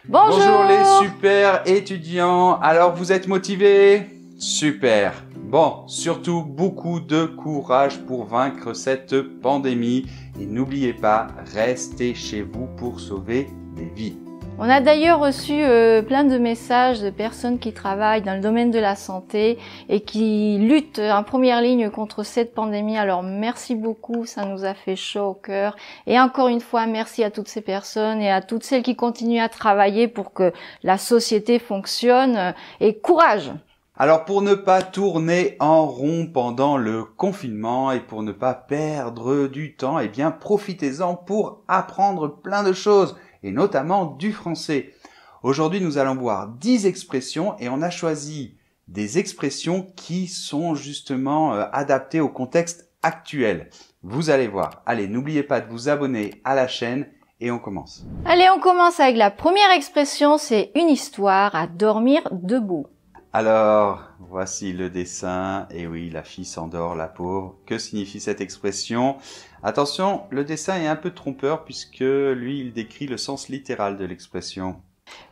Bonjour. Bonjour les super étudiants. Alors vous êtes motivés? Super. Bon, surtout beaucoup de courage pour vaincre cette pandémie. Et n'oubliez pas, restez chez vous pour sauver des vies. On a d'ailleurs reçu plein de messages de personnes qui travaillent dans le domaine de la santé et qui luttent en première ligne contre cette pandémie. Alors merci beaucoup, ça nous a fait chaud au cœur. Et encore une fois, merci à toutes ces personnes et à toutes celles qui continuent à travailler pour que la société fonctionne. Et courage! Alors pour ne pas tourner en rond pendant le confinement et pour ne pas perdre du temps, eh bien profitez-en pour apprendre plein de choses. Et notamment du français. Aujourd'hui, nous allons voir 10 expressions et on a choisi des expressions qui sont justement adaptées au contexte actuel. Vous allez voir. Allez, n'oubliez pas de vous abonner à la chaîne et on commence. Allez, on commence avec la première expression, c'est une histoire à dormir debout. Alors, voici le dessin. Et oui, la fille s'endort, la pauvre. Que signifie cette expression? Attention, le dessin est un peu trompeur puisque lui, il décrit le sens littéral de l'expression.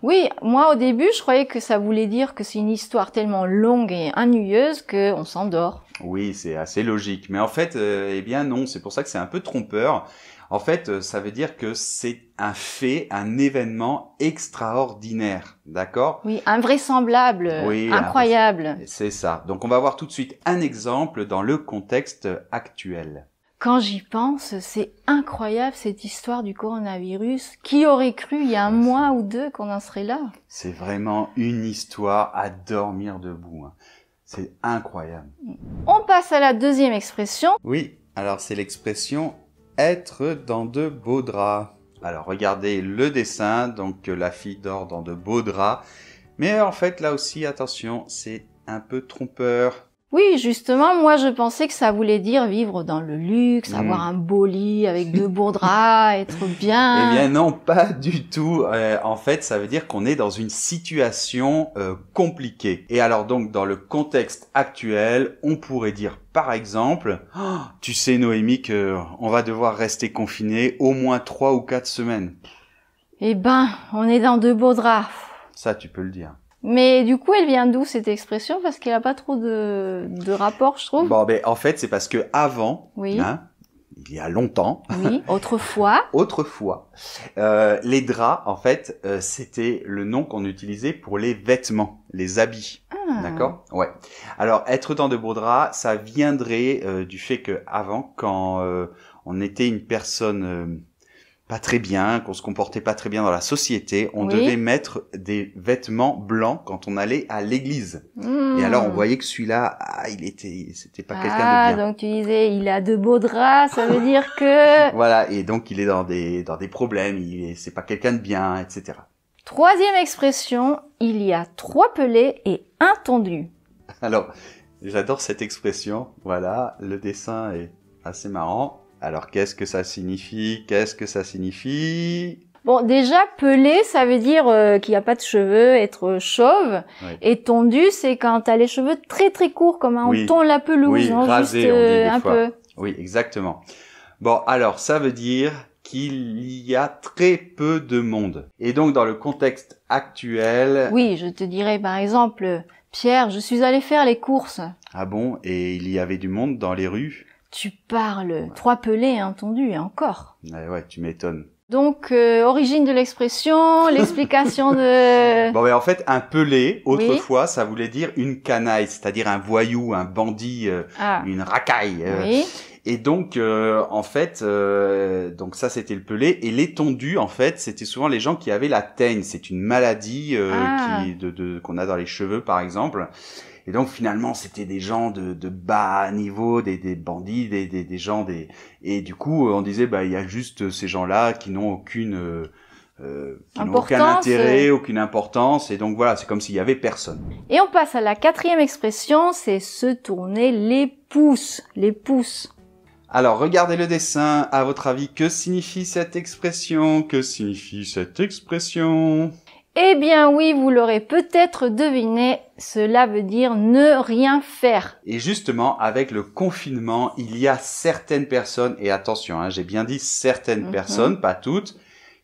Oui, moi au début, je croyais que ça voulait dire que c'est une histoire tellement longue et ennuyeuse qu'on s'endort. Oui, c'est assez logique. Mais en fait, eh bien non, c'est pour ça que c'est un peu trompeur. En fait, ça veut dire que c'est un fait, un événement extraordinaire, d'accord? Oui, invraisemblable, oui, incroyable. C'est ça. Donc on va voir tout de suite un exemple dans le contexte actuel. Quand j'y pense, c'est incroyable cette histoire du coronavirus. Qui aurait cru il y a un mois ou deux qu'on en serait là? C'est vraiment une histoire à dormir debout. C'est incroyable. On passe à la deuxième expression. Oui, alors c'est l'expression être dans de beaux draps. Alors regardez le dessin, donc la fille dort dans de beaux draps. Mais en fait là aussi, attention, c'est un peu trompeur. Oui, justement, moi je pensais que ça voulait dire vivre dans le luxe, avoir un beau lit avec de beaux draps, être bien. Eh bien non, pas du tout. En fait, ça veut dire qu'on est dans une situation compliquée. Et alors donc, dans le contexte actuel, on pourrait dire par exemple, oh, tu sais Noémie qu'on va devoir rester confiné au moins 3 ou 4 semaines. Eh ben, on est dans de beaux draps. Ça, tu peux le dire. Mais du coup, elle vient d'où cette expression? Parce qu'elle a pas trop de rapport, je trouve. Bon, ben en fait, c'est parce que avant, oui. Il y a longtemps, oui, autrefois, les draps, en fait, c'était le nom qu'on utilisait pour les vêtements, les habits. Ah. D'accord? Ouais. Alors, être dans de beaux draps, ça viendrait du fait que avant, quand on était une personne pas très bien, qu'on se comportait pas très bien dans la société, on devait mettre des vêtements blancs quand on allait à l'église. Et alors on voyait que celui-là, c'était pas quelqu'un de bien. Donc tu disais, il a de beaux draps, ça veut dire que... Voilà, et donc il est dans des problèmes, c'est pas quelqu'un de bien, etc. Troisième expression, il y a 3 pelés et 1 tondu. Alors, j'adore cette expression, voilà, le dessin est assez marrant. Alors, qu'est-ce que ça signifie? Bon, déjà, pelé, ça veut dire qu'il n'y a pas de cheveux, être chauve. Oui. Et tondu, c'est quand t'as les cheveux très très courts, comme on tond la pelouse. Oui, rasé, on dit des fois. Peu. Oui, exactement. Bon, alors, ça veut dire qu'il y a très peu de monde. Et donc, dans le contexte actuel... Oui, je te dirais, par exemple, Pierre, je suis allée faire les courses. Ah bon? Et il y avait du monde dans les rues? Tu parles, 3 pelés, 1 tondu, et encore. Ouais, tu m'étonnes. Donc, origine de l'expression, l'explication de... Bon, mais en fait, un pelé, autrefois, ça voulait dire une canaille, c'est-à-dire un voyou, un bandit, une racaille. Oui. Et donc, en fait, donc ça, c'était le pelé. Et les tondus, en fait, c'était souvent les gens qui avaient la teigne. C'est une maladie qu'on a dans les cheveux, par exemple. Et donc finalement c'était des gens de bas niveau, des bandits, des gens et du coup on disait il y a juste ces gens-là qui n'ont aucun intérêt, aucune importance et donc voilà, c'est comme s'il y avait personne. Et on passe à la 4e expression, c'est se tourner les pouces, Alors regardez le dessin, à votre avis, que signifie cette expression? Eh bien oui, vous l'aurez peut-être deviné, cela veut dire ne rien faire. Et justement, avec le confinement, il y a certaines personnes, et attention, j'ai bien dit certaines personnes, pas toutes,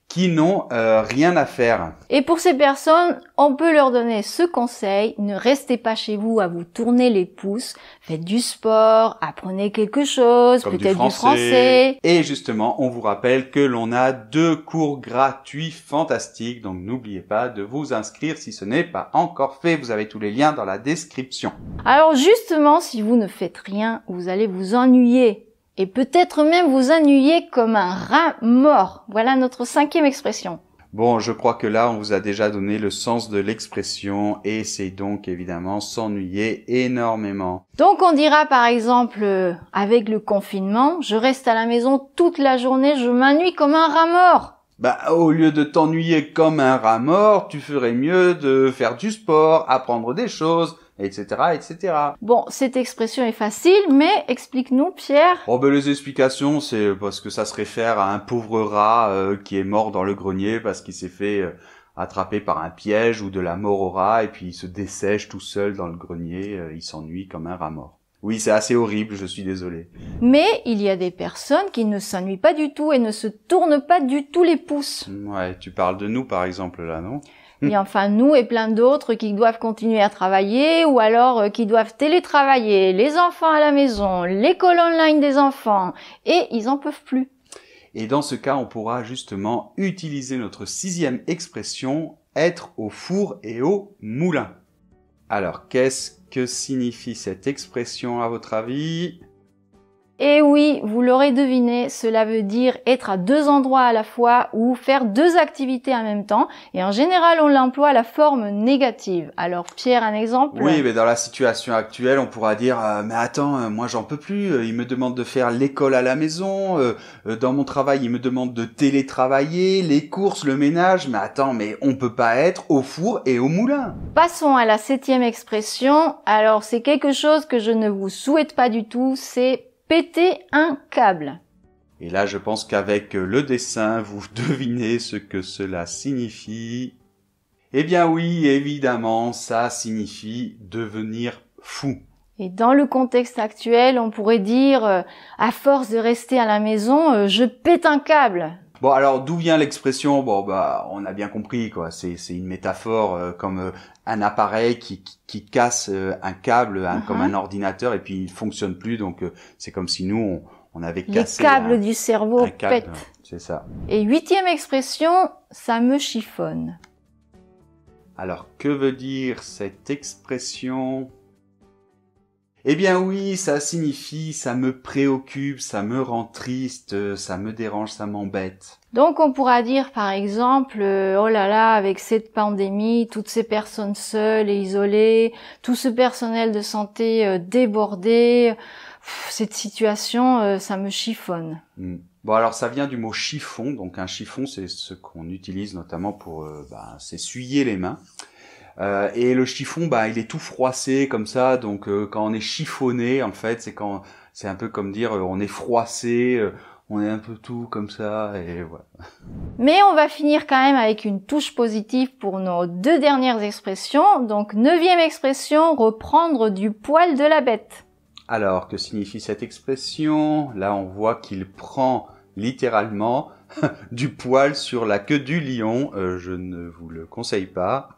qui n'ont rien à faire. Et pour ces personnes, on peut leur donner ce conseil, ne restez pas chez vous à vous tourner les pouces, faites du sport, apprenez quelque chose, peut-être du français. Et justement, on vous rappelle que l'on a 2 cours gratuits fantastiques, donc n'oubliez pas de vous inscrire si ce n'est pas encore fait, vous avez tous les liens dans la description. Alors justement, si vous ne faites rien, vous allez vous ennuyer. Et peut-être même vous ennuyer comme un rat mort. Voilà notre 5e expression. Bon, je crois que là, on vous a déjà donné le sens de l'expression et c'est donc évidemment s'ennuyer énormément. Donc on dira par exemple, avec le confinement, je reste à la maison toute la journée, je m'ennuie comme un rat mort. Bah, au lieu de t'ennuyer comme un rat mort, tu ferais mieux de faire du sport, apprendre des choses, etc., etc. Bon, cette expression est facile, mais explique-nous, Pierre. Oh, ben, les explications, c'est parce que ça se réfère à un pauvre rat qui est mort dans le grenier parce qu'il s'est fait attraper par un piège ou de la mort au rat et puis il se dessèche tout seul dans le grenier, il s'ennuie comme un rat mort. Oui, c'est assez horrible, je suis désolé. Mais il y a des personnes qui ne s'ennuient pas du tout et ne se tournent pas du tout les pouces. Ouais, tu parles de nous par exemple là, non ? Et enfin, nous et plein d'autres qui doivent continuer à travailler ou alors qui doivent télétravailler, les enfants à la maison, l'école online des enfants, et ils en peuvent plus. Et dans ce cas, on pourra justement utiliser notre 6e expression, être au four et au moulin. Alors, qu'est-ce que signifie cette expression à votre avis ? Et oui, vous l'aurez deviné, cela veut dire être à 2 endroits à la fois ou faire 2 activités en même temps. Et en général, on l'emploie à la forme négative. Alors Pierre, un exemple ? Oui, mais dans la situation actuelle, on pourra dire mais attends, moi j'en peux plus. Il me demande de faire l'école à la maison. Dans mon travail, il me demande de télétravailler, les courses, le ménage. Mais attends, mais on peut pas être au four et au moulin. Passons à la 7e expression. Alors c'est quelque chose que je ne vous souhaite pas du tout, c'est péter un câble. Et là, je pense qu'avec le dessin, vous devinez ce que cela signifie. Eh bien oui, évidemment, ça signifie devenir fou. Et dans le contexte actuel, on pourrait dire, à force de rester à la maison, je pète un câble. Bon, alors d'où vient l'expression ? Bon, bah, on a bien compris, quoi. C'est une métaphore comme un appareil qui casse un câble, comme un ordinateur, et puis il fonctionne plus. Donc c'est comme si nous on avait cassé les câbles du cerveau pètent. C'est ça. Et 8e expression, ça me chiffonne. Alors que veut dire cette expression ? Eh bien oui, ça signifie ça me préoccupe, ça me rend triste, ça me dérange, ça m'embête. Donc on pourra dire par exemple, oh là là, avec cette pandémie, toutes ces personnes seules et isolées, tout ce personnel de santé débordé, cette situation, ça me chiffonne. Bon alors ça vient du mot chiffon, donc un chiffon c'est ce qu'on utilise notamment pour s'essuyer les mains. Et le chiffon, il est tout froissé comme ça, donc quand on est chiffonné, en fait, c'est un peu comme dire on est froissé, on est un peu tout comme ça, et voilà. Mais on va finir quand même avec une touche positive pour nos 2 dernières expressions. Donc 9e expression, reprendre du poil de la bête. Alors, que signifie cette expression ? Là, on voit qu'il prend littéralement du poil sur la queue du lion. Je ne vous le conseille pas.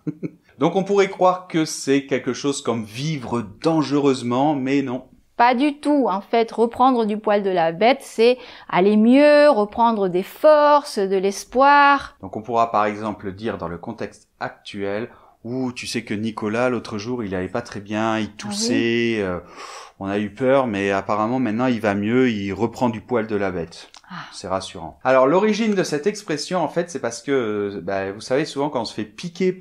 Donc on pourrait croire que c'est quelque chose comme vivre dangereusement, mais non. Pas du tout. En fait, reprendre du poil de la bête, c'est aller mieux, reprendre des forces, de l'espoir. Donc on pourra par exemple dire dans le contexte actuel, tu sais que Nicolas, l'autre jour, il allait pas très bien, il toussait, on a eu peur, mais apparemment maintenant il va mieux, il reprend du poil de la bête. C'est rassurant. Alors l'origine de cette expression, en fait, c'est parce que, vous savez, souvent quand on se fait piquer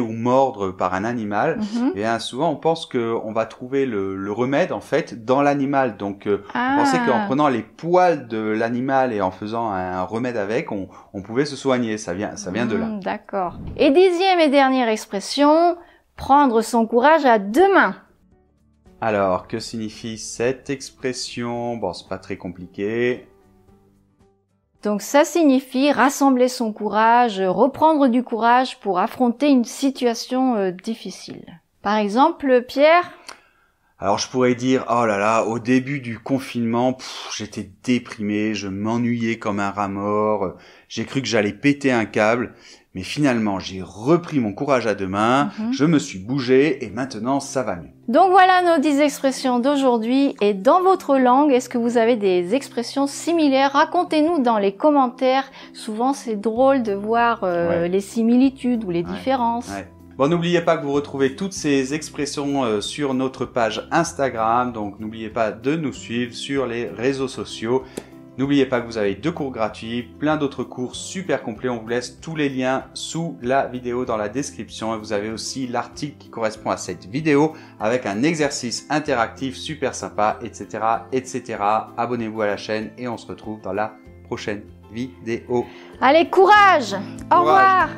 ou mordre par un animal, et bien souvent on pense qu'on va trouver le remède en fait dans l'animal. Donc on pensait qu'en prenant les poils de l'animal et en faisant un remède avec, on pouvait se soigner. Ça vient de là. D'accord. Et 10e et dernière expression, prendre son courage à 2 mains. Alors, que signifie cette expression ? Bon, c'est pas très compliqué. Donc ça signifie rassembler son courage, reprendre du courage pour affronter une situation difficile. Par exemple, Pierre ? Alors je pourrais dire, oh là là, au début du confinement, j'étais déprimé, je m'ennuyais comme un rat mort, j'ai cru que j'allais péter un câble, mais finalement j'ai repris mon courage à deux mains, je me suis bougé et maintenant ça va mieux. Donc voilà nos 10 expressions d'aujourd'hui. Et dans votre langue, est-ce que vous avez des expressions similaires? Racontez-nous dans les commentaires. Souvent c'est drôle de voir les similitudes ou les différences. Ouais. Bon, n'oubliez pas que vous retrouvez toutes ces expressions sur notre page Instagram, donc n'oubliez pas de nous suivre sur les réseaux sociaux. N'oubliez pas que vous avez 2 cours gratuits, plein d'autres cours super complets. On vous laisse tous les liens sous la vidéo dans la description. Et vous avez aussi l'article qui correspond à cette vidéo avec un exercice interactif super sympa, etc., etc. Abonnez-vous à la chaîne et on se retrouve dans la prochaine vidéo. Allez, courage! Au revoir!